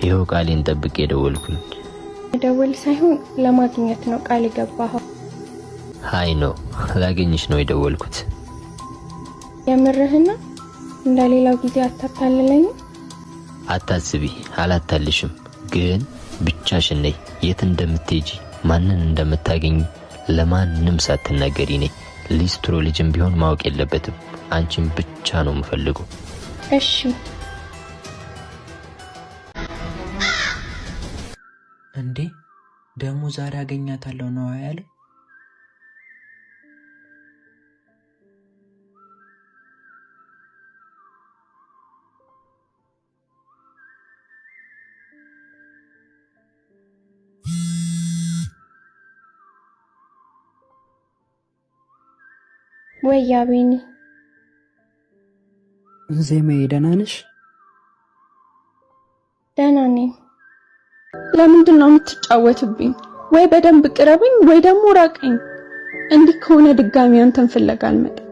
ይሄው ቃሌን ጠብቄ ደወልኩኝ። ደወል ሳይሆን ለማግኘት ነው ቃል ገባኸው። ሃይ ነው ላገኝሽ ነው የደወልኩት። የምርህና እንደሌላው ጊዜ አታታልለኝ? አታስቢ አላታልሽም። ግን ብቻሽን ነይ። የት እንደምትሄጂ ማንን እንደምታገኝ ለማንም ሳትናገሪ ነይ። ሊስትሮ ልጅም ቢሆን ማወቅ የለበትም። አንቺን ብቻ ነው የምፈልገው። እሺ እንዴ ደሞ ዛሬ አገኛታለሁ ነው ያለው? ወይ ያቤኒ ዜማዬ ደህና ነሽ? ደህና ነኝ። ለምንድን ነው የምትጫወትብኝ? ወይ በደንብ ቅረብኝ ወይ ደግሞ ራቀኝ። እንዲህ ከሆነ ድጋሚ አንተን ፍለጋ አልመጣም።